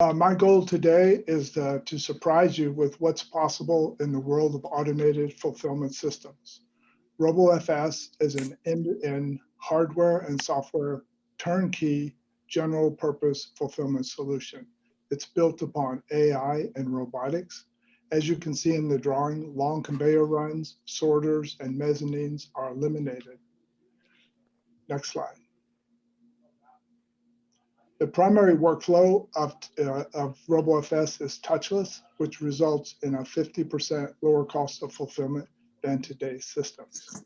My goal today is to surprise you with what's possible in the world of automated fulfillment systems. RoboFS is an end-to-end hardware and software turnkey general purpose fulfillment solution. It's built upon AI and robotics. As you can see in the drawing, long conveyor runs, sorters, and mezzanines are eliminated. Next slide. The primary workflow of RoboFS is touchless, which results in a 50% lower cost of fulfillment than today's systems.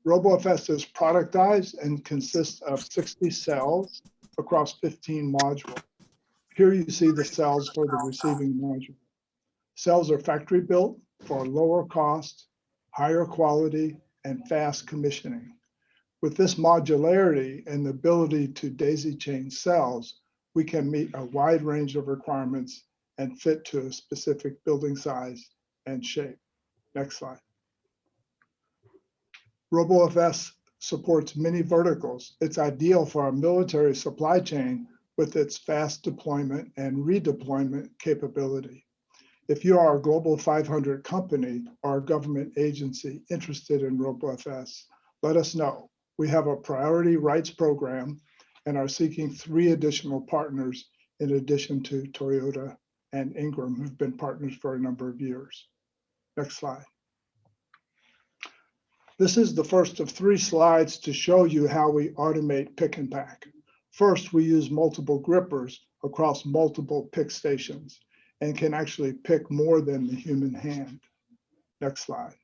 RoboFS is productized and consists of 60 cells across 15 modules. Here you see the cells for the receiving module. Cells are factory built for lower cost, higher quality, and fast commissioning. With this modularity and the ability to daisy chain cells, we can meet a wide range of requirements and fit to a specific building size and shape. Next slide. RoboFS supports many verticals. It's ideal for our military supply chain with its fast deployment and redeployment capability. If you are a Global 500 company or a government agency interested in RoboFS, let us know. We have a priority rights program and are seeking 3 additional partners in addition to Toyota and Ingram, who've been partners for a number of years. Next slide. This is the first of 3 slides to show you how we automate pick and pack. First, we use multiple grippers across multiple pick stations and can actually pick more than the human hand. Next slide.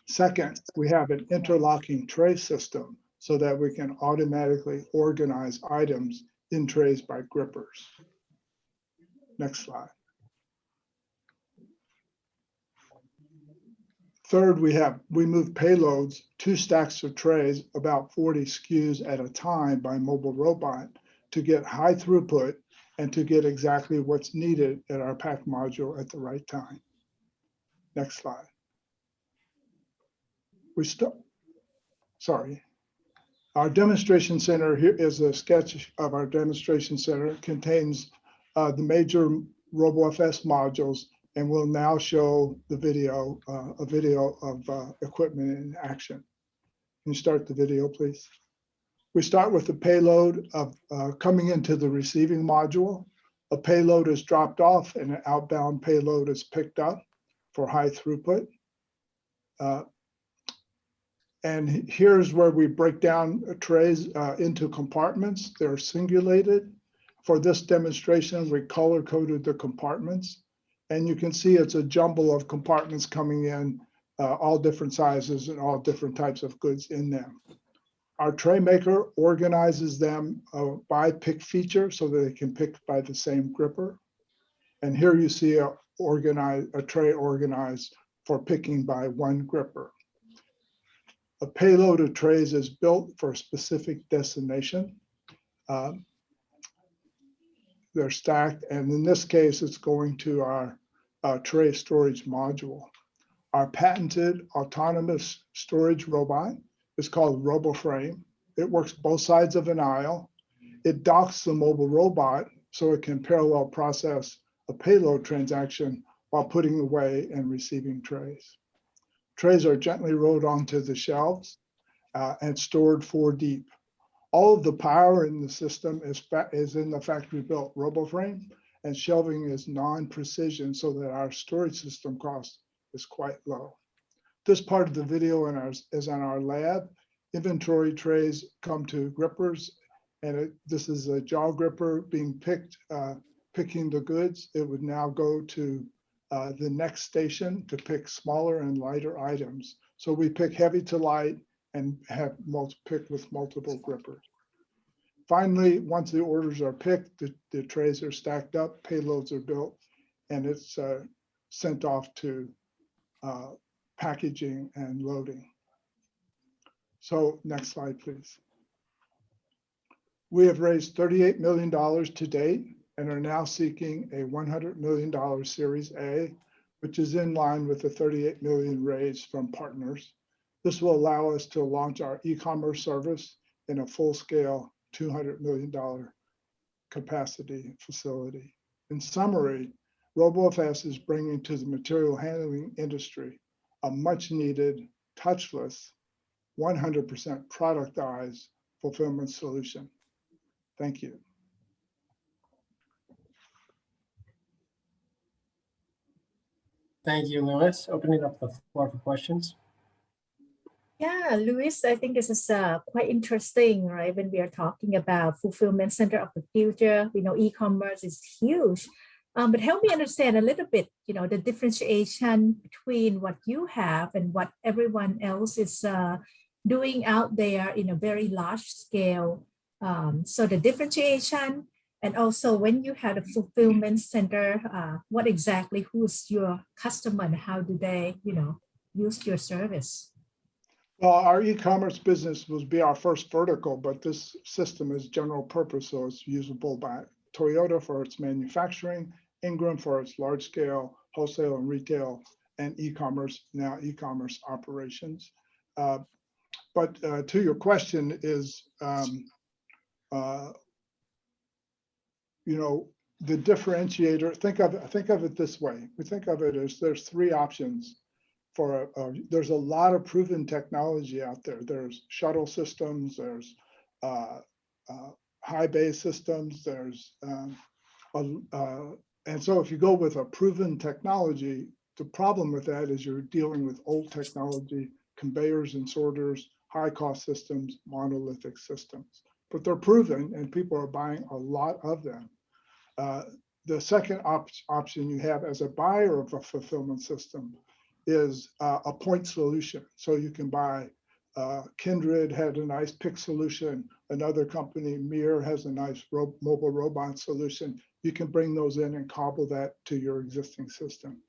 Second, we have an interlocking tray system so that we can automatically organize items in trays by grippers. Next slide. Third, we move payloads 2 stacks of trays, about 40 SKUs at a time by mobile robot to get high throughput and to get exactly what's needed at our pack module at the right time. Next slide. Our demonstration center, here is a sketch of our demonstration center. It contains the major RoboFS modules, and we'll now show the video, a video of equipment in action. Can you start the video, please? We start with the payload of coming into the receiving module. A payload is dropped off and an outbound payload is picked up for high throughput. And here's where we break down trays into compartments. They're singulated. For this demonstration, we color-coded the compartments. And you can see it's a jumble of compartments coming in, all different sizes and all different types of goods in them. Our tray maker organizes them by pick feature so that they can pick by the same gripper. And here you see a tray organized for picking by one gripper. A payload of trays is built for a specific destination. They're stacked, and in this case, it's going to our tray storage module. Our patented autonomous storage robot is called RoboFrame. It works both sides of an aisle. It docks the mobile robot so it can parallel process a payload transaction while putting away and receiving trays. Trays are gently rolled onto the shelves and stored 4 deep. All of the power in the system is in the factory-built RoboFrame, and shelving is non-precision so that our storage system cost is quite low. This part of the video is on our lab. Inventory trays come to grippers, and this is a jaw gripper being picked, picking the goods. It would now go to the next station to pick smaller and lighter items. So we pick heavy to light and have picked with multiple grippers. Finally, once the orders are picked, the trays are stacked up, payloads are built, and it's sent off to packaging and loading. So next slide, please. We have raised $38 million to date and are now seeking a $100 million Series A, which is in line with the $38 million raised from partners. This will allow us to launch our e-commerce service in a full-scale $200 million capacity facility. In summary, RoboFS is bringing to the material handling industry a much needed, touchless, 100% productized fulfillment solution. Thank you. Thank you, Louis. Opening up the floor for questions. Yeah, Louis, I think this is quite interesting, right? When we are talking about fulfillment center of the future, we know e-commerce is huge. But help me understand a little bit, the differentiation between what you have and what everyone else is doing out there in a very large scale. So the differentiation, and also when you have a fulfillment center, what exactly, who's your customer and how do they, use your service? Well, our e-commerce business will be our first vertical, but this system is general purpose, so it's usable by Toyota for its manufacturing, Ingram for its large scale wholesale and retail, and e-commerce, now e-commerce operations. But to your question is, the differentiator, think of it this way. We think of it as there's three options for, there's a lot of proven technology out there. There's shuttle systems, there's high bay systems, there's, and so if you go with a proven technology, the problem with that is you're dealing with old technology, conveyors and sorters, high cost systems, monolithic systems. But they're proven and people are buying a lot of them. The second option you have as a buyer of a fulfillment system is a point solution. So you can buy, Kindred had a nice pick solution. Another company, Mir, has a nice mobile robot solution. You can bring those in and cobble that to your existing system.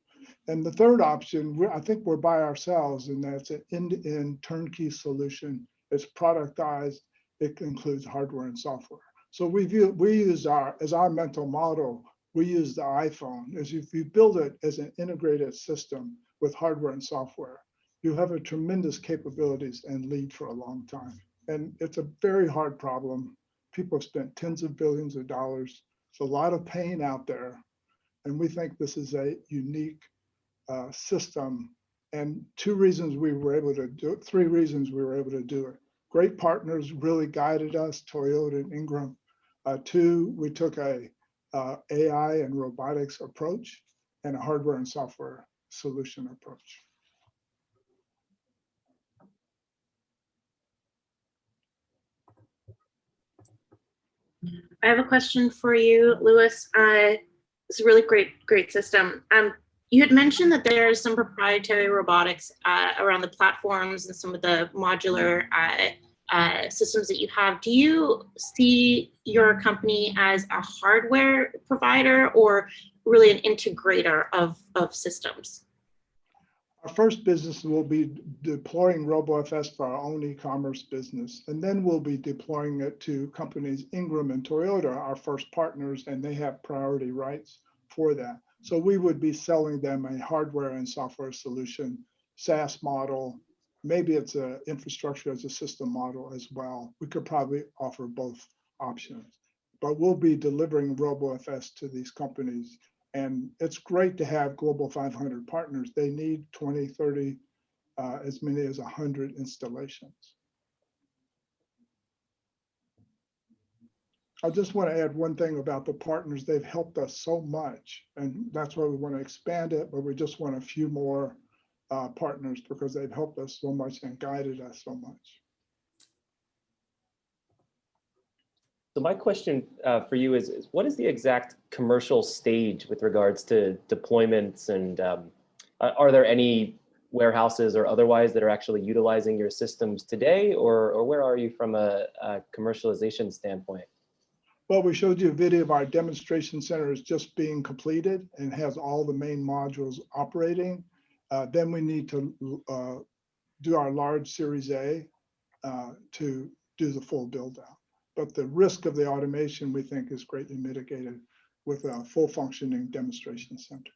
And the third option, I think we're by ourselves, and that's an end-to-end turnkey solution. It's productized. It includes hardware and software. So we use as our mental model, we use the iPhone. As if you build it as an integrated system with hardware and software, you have a tremendous capabilities and lead for a long time. And it's a very hard problem. People have spent tens of billions of dollars. It's a lot of pain out there. And we think this is a unique system. And three reasons we were able to do it. Great partners really guided us, Toyota and Ingram. Two, we took a AI and robotics approach and a hardware and software solution approach. I have a question for you, Louis. It's a really great system. You had mentioned that there is some proprietary robotics around the platforms and some of the modular systems that you have. Do you see your company as a hardware provider or really an integrator of systems? Our first business will be deploying RoboFS for our own e-commerce business, and then we'll be deploying it to companies, Ingram and Toyota, our first partners, and they have priority rights for that. So we would be selling them a hardware and software solution, SaaS model. Maybe it's an infrastructure as a system model as well. We could probably offer both options, but we'll be delivering RoboFS to these companies. And it's great to have Global 500 partners. They need 20, 30, as many as 100 installations. I just want to add one thing about the partners. They've helped us so much, and that's why we want to expand it, but we just want a few more partners because they've helped us so much and guided us so much. So my question for you is what is the exact commercial stage with regards to deployments, and are there any warehouses or otherwise that are actually utilizing your systems today, or where are you from a commercialization standpoint? Well, we showed you a video of our demonstration center is just being completed and has all the main modules operating. Then we need to do our large Series A to do the full build out. But the risk of the automation, we think, is greatly mitigated with a full functioning demonstration center.